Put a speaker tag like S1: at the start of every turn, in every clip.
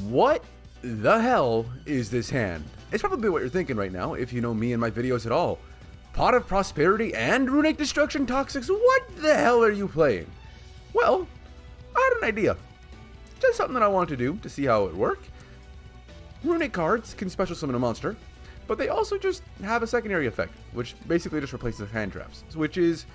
S1: What the hell is this hand? It's probably what you're thinking right now, if you know me and my videos at all. Pot of Prosperity and Runick Destruction Toxix? What the hell are you playing? Well, I had an idea. Just something that I wanted to do to see how it would work. Runick cards can special summon a monster, but they also just have a secondary effect, which basically just replaces hand traps, which is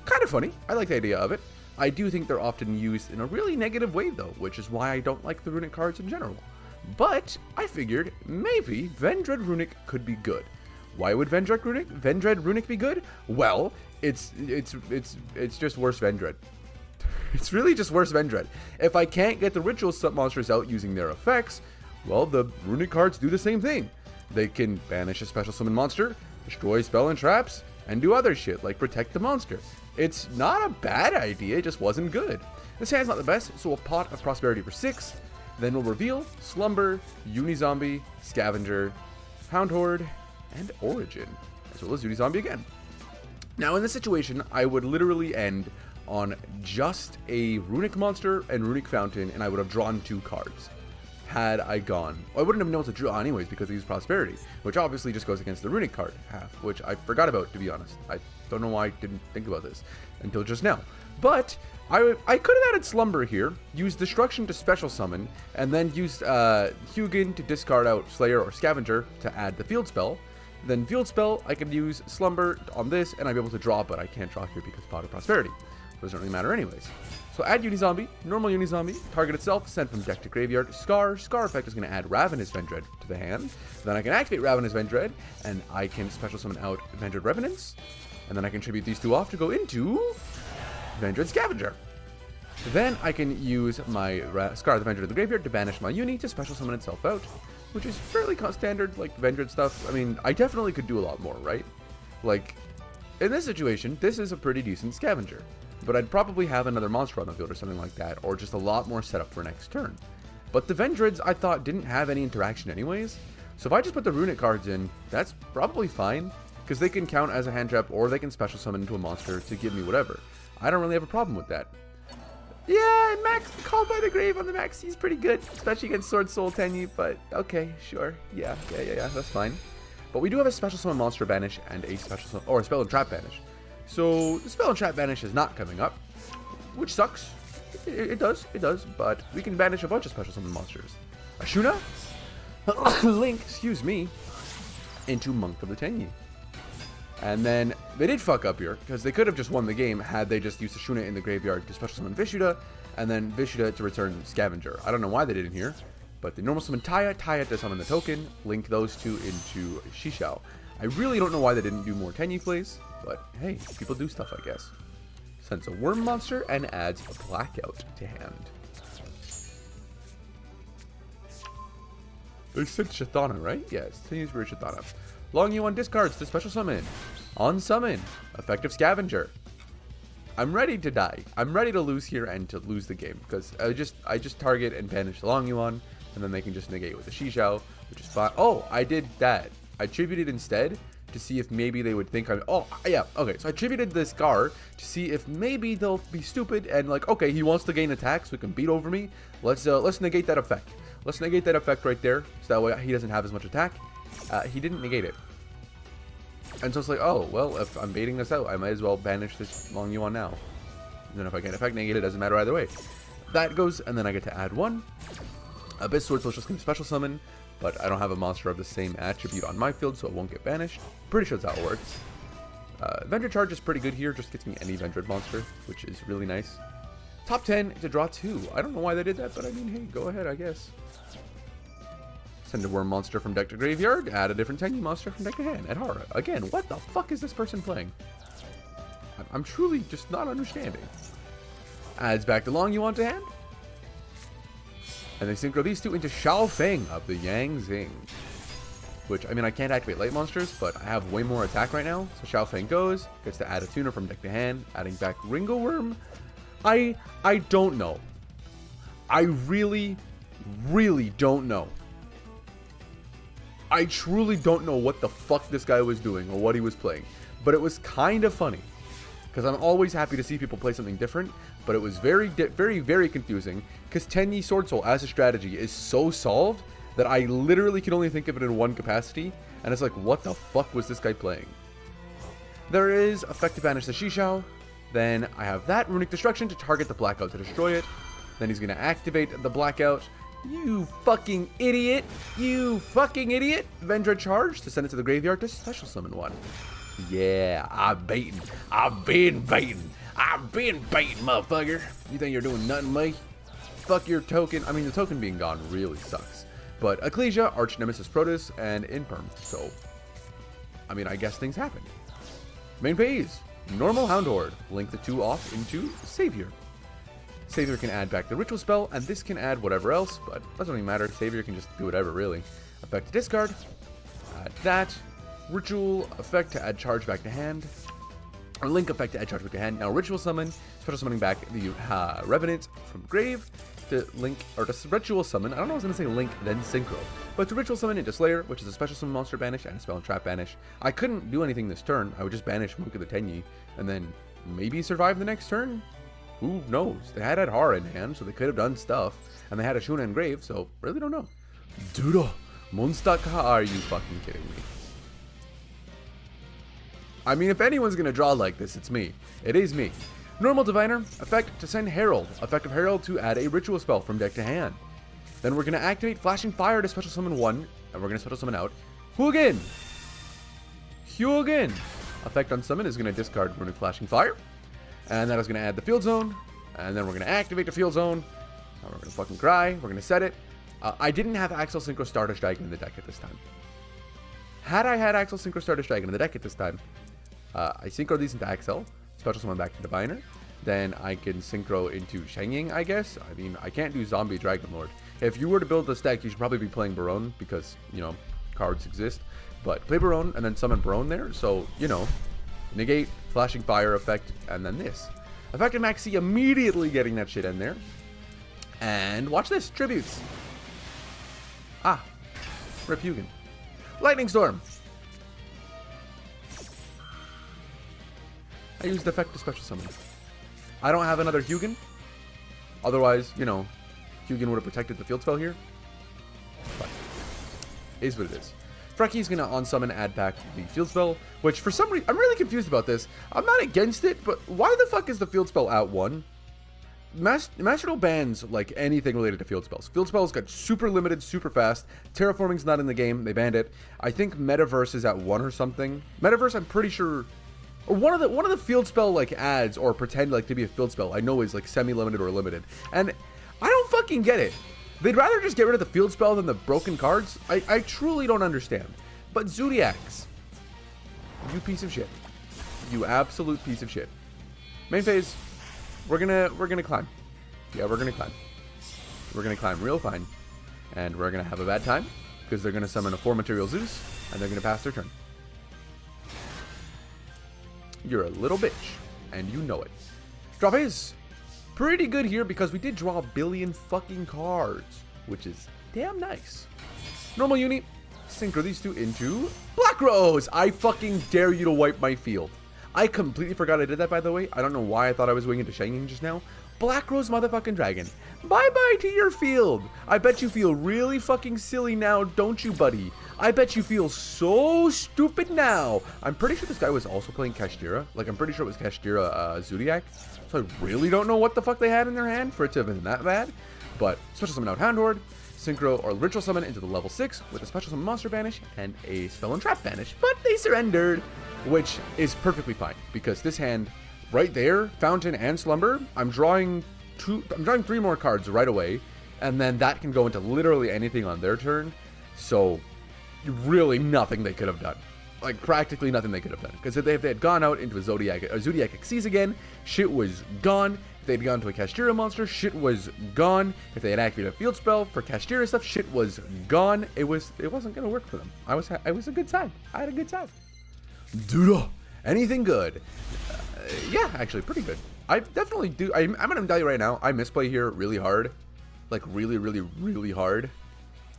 S1: kind of funny. I like the idea of it. I do think they're often used in a really negative way though, which is why I don't like the Runick cards in general. But I figured maybe Vendread Runick could be good. Why would Vendread Runick be good? Well, it's just worse Vendread. It's really just worse Vendread. If I can't get the ritual monsters out using their effects, well, the Runick cards do the same thing. They can banish a special summon monster, destroy spell and traps, and do other shit like protect the monster. It's not a bad idea, it just wasn't good. This hand's not the best, so a Pot of Prosperity for 6. Then we'll reveal Slumber, Unizombie, Scavenger, Hound Horde, and Origin, as well as Unizombie again. Now in this situation, I would literally end on just a Runick monster and Runick Fountain, and I would have drawn 2 cards. Had I gone, I wouldn't have been able to draw anyways because I use Prosperity, which obviously just goes against the Runick card half, which I forgot about, to be honest. I don't know why I didn't think about this until just now. But I could have added Slumber here, used Destruction to special summon, and then used Hugin to discard out Slayer or Scavenger to add the field spell. Then field spell, I could use Slumber on this, and I'd be able to draw, but I can't draw here because Pot of Prosperity. Doesn't really matter anyways. So add Unizombie, normal Unizombie, target itself, send from deck to graveyard, Scar effect is going to add Ravenous Vendread to the hand. Then I can activate Ravenous Vendread, and I can special summon out Vendread Revenants, and then I can tribute these 2 off to go into Vendread Scavenger. Then I can use my Scar the Vendread in the graveyard to banish my Uni to special summon itself out, which is fairly standard, like Vendread stuff. I mean, I definitely could do a lot more, right? Like, in this situation, this is a pretty decent Scavenger. But I'd probably have another monster on the field or something like that, or just a lot more setup for next turn. But the Vendreads, I thought, didn't have any interaction anyways, so if I just put the Runick cards in, that's probably fine, because they can count as a hand trap, or they can special summon into a monster to give me whatever. I don't really have a problem with that. Yeah, Max, Called by the Grave on the Max, he's pretty good, especially against Swordsoul Tenyi, but okay, sure, yeah, that's fine. But we do have a special summon monster banish and a special summon, or a spell and trap banish. So the spell and trap banish is not coming up, which sucks. It does, but we can banish a bunch of special summon monsters. Ashuna, Link, excuse me, into Monk of the Tenyi. And then they did fuck up here, because they could have just won the game had they just used Ashuna in the graveyard to special summon Vishuda, and then Vishuda to return Scavenger. I don't know why they didn't here, but they normal summon Taya to summon the token, link those 2 into Shishao. I really don't know why they didn't do more Tenyi plays, but hey, people do stuff, I guess. Sends a worm monster and adds a blackout to hand. They said Shatana, right? Yes, Tenyi's for Shatana. Long U1 discards to special summon. On summon, effective Scavenger. I'm ready to die. I'm ready to lose here and to lose the game, because I just target and banish the Long Yuan, and then they can just negate with the Shishao, which is fine. Oh, I did that. I tributed instead to see if maybe they would think I'm... Oh, yeah, okay. So I tributed this Scar to see if maybe they'll be stupid and like, okay, he wants to gain attack so he can beat over me. Let's negate that effect. Let's negate that effect right there, so that way he doesn't have as much attack. He didn't negate it. And so it's like, oh, well, if I'm baiting this out, I might as well banish this Long Yuan now. And then if I get effect negate, it doesn't matter either way. That goes, and then I get to add 1. Abyss Swordsoul is just going to special summon, but I don't have a monster of the same attribute on my field, so it won't get banished. Pretty sure that's how it works. Vendread Charge is pretty good here, just gets me any Vendread monster, which is really nice. Top 10 to draw 2. I don't know why they did that, but I mean, hey, go ahead, I guess. Send a worm monster from deck to graveyard, add a different Tenyi monster from deck to hand. At Hara. Again, what the fuck is this person playing? I'm truly just not understanding. Adds back the Long Yuan to hand. And they synchro these 2 into Xiao Feng of the Yang Zing. Which, I mean, I can't activate light monsters, but I have way more attack right now. So Xiao Feng goes, gets to add a tuner from deck to hand, adding back Ringo Worm. I don't know. I really don't know. I truly don't know what the fuck this guy was doing or what he was playing. But it was kind of funny. Because I'm always happy to see people play something different. but it was very confusing because Tenyi Swordsoul as a strategy is so solved that I literally can only think of it in one capacity, and it's like, what the fuck was this guy playing? There is effective banish the Shishao. Then I have that Runick Destruction to target the Blackout to destroy it. Then he's gonna activate the Blackout. You fucking idiot! You fucking idiot! Vendra Charge to send it to the graveyard to special summon one. Yeah, I've been baiting, motherfucker. You think you're doing nothing, mate? Fuck your token. I mean, the token being gone really sucks. But Ecclesia, Arch Nemesis Protus, and Imperm. So, I mean, I guess things happen. Main phase. Normal Hound Horde. Link the 2 off into Savior. Savior can add back the Ritual spell, and this can add whatever else, but doesn't really matter. Savior can just do whatever, really. Effect to discard. Add that. Ritual effect to add charge back to hand. Or Link effect to add charge back to hand. Now Ritual summon, special summoning back the Revenant from grave to Link, or to Ritual summon. I don't know if I was going to say Link, then Synchro. But to Ritual summon into Slayer, which is a special summon monster banish and a spell and trap banish. I couldn't do anything this turn. I would just banish Monk of the Tenyi, and then maybe survive the next turn? Who knows? They had Adhara in hand, so they could have done stuff. And they had a Shuna in grave, so really don't know. Dude, Monstaka, are you fucking kidding me? I mean, if anyone's gonna draw like this, it's me. It is me. Normal Diviner, effect to send Herald. Effect of Herald to add a Ritual spell from deck to hand. Then we're gonna activate Flashing Fire to special summon one, and we're gonna special summon out Hugin. Effect on summon is gonna discard Runick Flashing Fire, and that is gonna add the Field Zone, and then we're gonna activate the Field Zone. We're gonna fucking cry. We're gonna set it. I didn't have Axel Synchro Stardust Dragon in the deck at this time. Had I had Axel Synchro Stardust Dragon in the deck at this time, I synchro these into Axel, special summon back to Diviner, then I can synchro into Shengying, I guess. I mean, I can't do Zombie Dragon Lord. If you were to build this deck, you should probably be playing Barone, because, you know, cards exist. But play Barone, and then summon Barone there, so, you know, negate, Flashing Fire effect, and then this. Effective Maxi immediately getting that shit in there. And watch this, Tributes. Ah, Rip Hugin. Lightning Storm. I used the effect to special summon. I don't have another Hugin. Otherwise, you know, Hugin would have protected the field spell here. But is what it is. Frecky's gonna on-summon add back the field spell, which for some reason, I'm really confused about this. I'm not against it, but why the fuck is the field spell at 1? Master Duel bans like anything related to field spells. Field spells got super limited, super fast. Terraforming's not in the game, they banned it. I think Metaverse is at 1 or something. Metaverse, I'm pretty sure, or one of the field spell like ads or pretend like to be a field spell I know is like semi-limited or limited. And I don't fucking get it. They'd rather just get rid of the field spell than the broken cards. I truly don't understand. But Zodiacs, you piece of shit. You absolute piece of shit. Main phase, we're gonna climb. Yeah, we're gonna climb. We're gonna climb real fine. And we're gonna have a bad time, because they're gonna summon a 4-material Zeus, and they're gonna pass their turn. You're a little bitch, and you know it. Draw phase. Pretty good here because we did draw a billion fucking cards, which is damn nice. Normal uni, synchro these two into Black Rose. I fucking dare you to wipe my field. I completely forgot I did that, by the way. I don't know why I thought I was going into Shengying just now. Black Rose motherfucking dragon. Bye-bye to your field. I bet you feel really fucking silly now, don't you, buddy? I bet you feel so stupid now. I'm pretty sure this guy was also playing Kashtira. Like, I'm pretty sure it was Kashtira Zodiac. So I really don't know what the fuck they had in their hand for it to have been that bad. But special summon out Hound Horde, synchro or ritual summon into the level 6 with a special summon monster banish and a spell and trap banish. But they surrendered, which is perfectly fine because this hand right there, Fountain and Slumber, I'm drawing 3 more cards right away, and then that can go into literally anything on their turn. So really nothing they could have done. Like practically nothing they could have done. Because if they had gone out into a Zodiac Xyz again, shit was gone. If they'd gone to a Kashtira monster, shit was gone. If they had activated a field spell for Kashtira stuff, shit was gone. It wasn't gonna work for them. It was a good side. I had a good side. Dude, anything good? Yeah, actually, pretty good. I definitely do. I'm gonna tell you right now, I misplay here really hard. Like, really, really, really hard.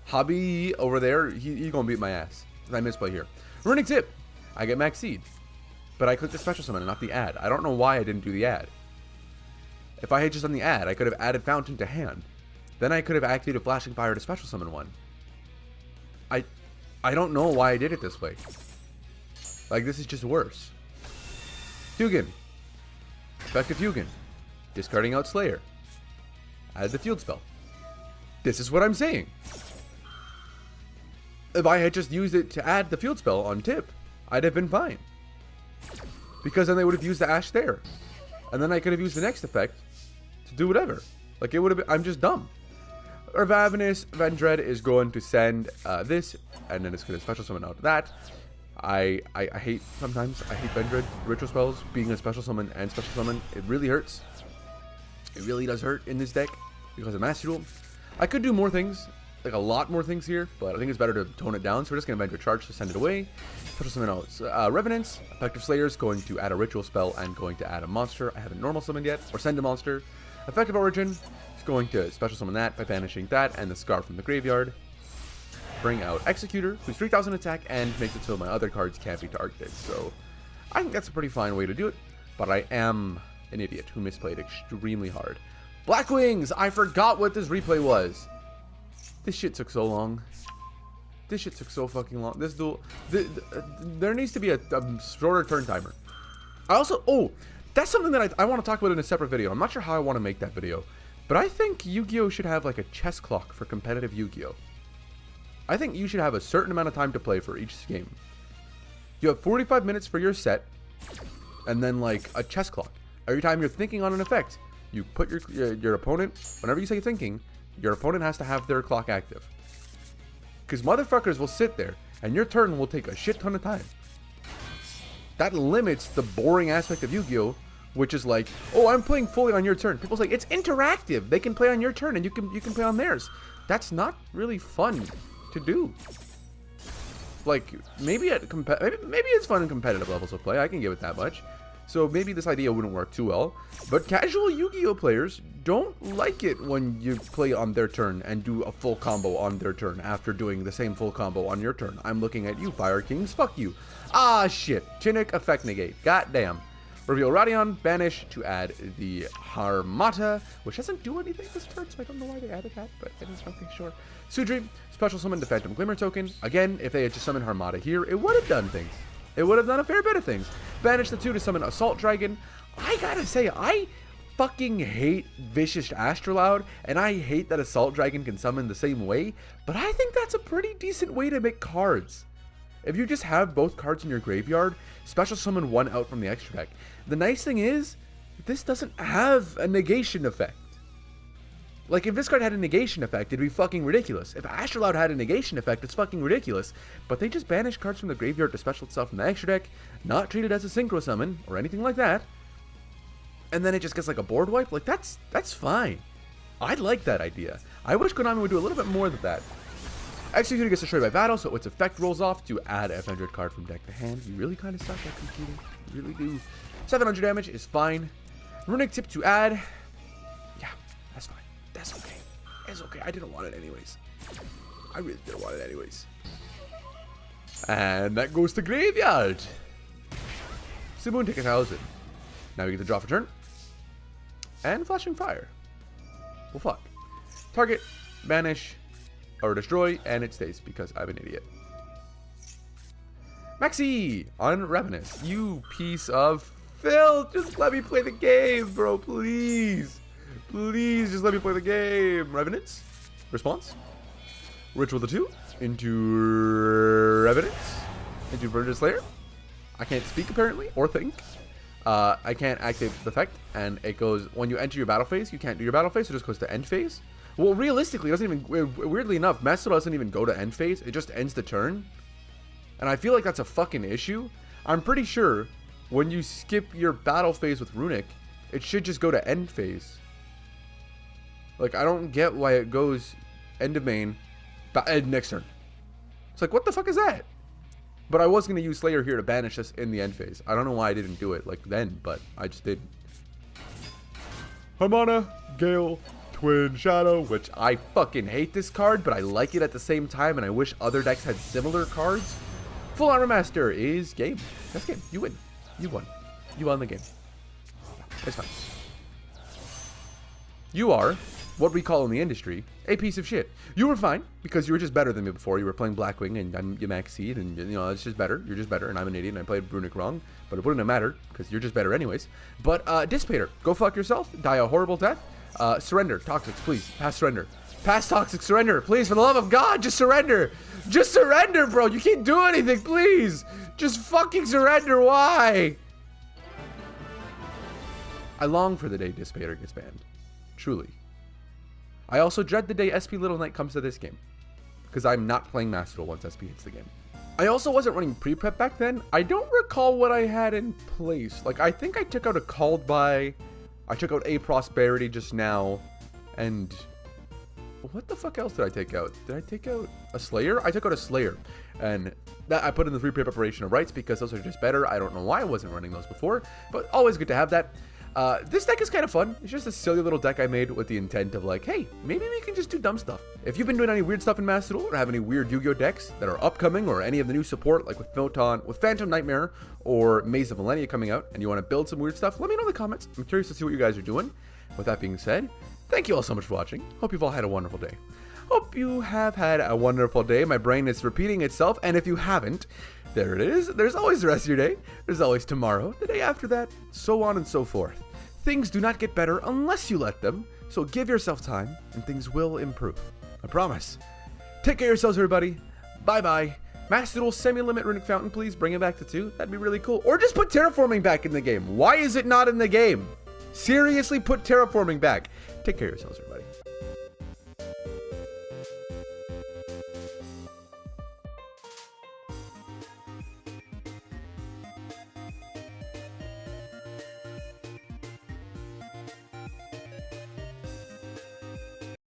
S1: Hobby over there, he's gonna beat my ass. I misplay here. Runick Zip. I get Max Seed. But I clicked the special summon and not the ad. I don't know why I didn't do the ad. If I had just done the add, I could have added Fountain to hand. Then I could have activated Flashing Fire to special summon one. I don't know why I did it this way. Like, this is just worse. Hugin. Effective Hugin. Discarding out Slayer. Add the field spell. This is what I'm saying. If I had just used it to add the field spell on tip, I'd have been fine. Because then they would have used the Ash there. And then I could have used the next effect to do whatever. Like, it would have been, I'm just dumb. Or Ravenous Vendread is going to send this, and then it's going to special summon out that. I hate, sometimes, I hate Vendread ritual spells, being a special summon and special summon. It really hurts. It really does hurt in this deck because of Master Duel. I could do more things, like a lot more things here, but I think it's better to tone it down, so we're just going to Vendread Charge to send it away. Special summon out Revenants. Effective Slayer is going to add a ritual spell and going to add a monster. I haven't normal summoned yet, or send a monster. Effective Origin is going to special summon that by banishing that and the Scar from the graveyard. Bring out Executor, who's 3,000 attack and makes it so my other cards can't be targeted. So I think that's a pretty fine way to do it, but I am an idiot who misplayed extremely hard. Black Wings! I forgot what this replay was. This shit took so long. This shit took so fucking long. This duel, there needs to be a shorter turn timer. I also, that's something that I want to talk about in a separate video. I'm not sure how I want to make that video, but I think YuGiOh should have like a chess clock for competitive YuGiOh. I think you should have a certain amount of time to play for each game. You have 45 minutes for your set, and then like a chess clock. Every time you're thinking on an effect, you put your opponent, whenever you say thinking, your opponent has to have their clock active. Because motherfuckers will sit there, and your turn will take a shit ton of time. That limits the boring aspect of YuGiOh, which is like, oh, I'm playing fully on your turn. People say it's interactive. They can play on your turn, and you can play on theirs. That's not really fun to do. Like, maybe it's fun in competitive levels of play. I can give it that much. So maybe this idea wouldn't work too well. But casual YuGiOh players don't like it when you play on their turn and do a full combo on their turn after doing the same full combo on your turn. I'm looking at you, Fire Kings. Fuck you. Ah, shit. Schmunick effect negate. Goddamn. Reveal Radion, banish to add the Harmata, which doesn't do anything this turn, so I don't know why they added that, but it is okay, sure. Sudri, special summon the Phantom Glimmer token. Again, if they had just summoned Harmata here, it would have done things. It would have done a fair bit of things. Banish the 2 to summon Assault Dragon. I gotta say, I fucking hate Vicious Astrolaud, and I hate that Assault Dragon can summon the same way, but I think that's a pretty decent way to make cards. If you just have both cards in your graveyard, special summon one out from the extra deck. The nice thing is, this doesn't have a negation effect. Like, if this card had a negation effect, it'd be fucking ridiculous. If Astrolaud had a negation effect, it's fucking ridiculous. But they just banish cards from the graveyard to special itself from the extra deck, not treat it as a synchro summon, or anything like that. And then it just gets like a board wipe. Like, that's fine. I like that idea. I wish Konami would do a little bit more than that. Executor gets destroyed by battle, so its effect rolls off to add a F100 card from deck to hand. You really kind of suck at computing. You really do. 700 damage is fine. Runick tip to add. Yeah, that's fine. That's okay. It's okay. I didn't want it anyways. I really didn't want it anyways. And that goes to graveyard. Simoon, take 1,000. Now we get to draw for turn. And Flashing Fire. Well, fuck. Target, banish, or destroy, and it stays because I'm an idiot. Maxi on Ravenous. You piece of filth. Just let me play the game, bro, please. Please, just let me play the game. Revenants. Response. Ritual the 2 into Revenants. Into Verdant Slayer. I can't speak apparently, or think. I can't activate the effect, and it goes, when you enter your battle phase, you can't do your battle phase, so it just goes to end phase. Well, realistically, it doesn't even, weirdly enough, Master doesn't even go to end phase, it just ends the turn. And I feel like that's a fucking issue. I'm pretty sure when you skip your battle phase with Runick, it should just go to end phase. Like, I don't get why it goes end of main, next turn. It's like, what the fuck is that? But I was going to use Slayer here to banish this in the end phase. I don't know why I didn't do it like then, but I just didn't. Harmana, Gale, Twin Shadow, which I fucking hate this card, but I like it at the same time, and I wish other decks had similar cards. Full Armor Master is game. That's game. You win. You won. You won the game. It's fine. you are what we call in the industry a piece of shit. You were fine because you were just better than me before. You were playing Blackwing and I'm your max seed, and you know, it's just better. You're just better, and I'm an idiot and I played Runick wrong, but it wouldn't have mattered because you're just better anyways. But Dissipator, go fuck yourself, die a horrible death. Surrender, Toxix, please, pass surrender. Pass Toxix, surrender, please, for the love of God, just surrender. Just surrender, bro. You can't do anything, please. Just fucking surrender, why? I long for the day Dissipator gets banned. Truly. I also dread the day SP Little Knight comes to this game, because I'm not playing Master Duel once SP hits the game. I also wasn't running pre-prep back then. I don't recall what I had in place. Like, I think I took out a Called By, I took out a Prosperity just now, and what the fuck else did I take out? Did I take out a Slayer? I took out a Slayer, and that I put in the 3 preparation of rights because those are just better. I don't know why I wasn't running those before, but always good to have that. This deck is kind of fun. It's just a silly little deck I made with the intent of like, hey, maybe we can just do dumb stuff. If you've been doing any weird stuff in Master Duel or have any weird Yu-Gi-Oh decks that are upcoming or any of the new support like with Phantom Nightmare or Maze of Millennia coming out and you want to build some weird stuff, let me know in the comments. I'm curious to see what you guys are doing. With that being said, thank you all so much for watching. Hope you've all had a wonderful day. Hope you have had a wonderful day. My brain is repeating itself, and if you haven't, there it is. There's always the rest of your day. There's always tomorrow, the day after that, so on and so forth. Things do not get better unless you let them, so give yourself time, and things will improve. I promise. Take care of yourselves, everybody. Bye-bye. Master Duel semi-limit Runick Fountain, please. Bring it back to 2. That'd be really cool. Or just put terraforming back in the game. Why is it not in the game? Seriously, put terraforming back. Take care of yourselves, everybody.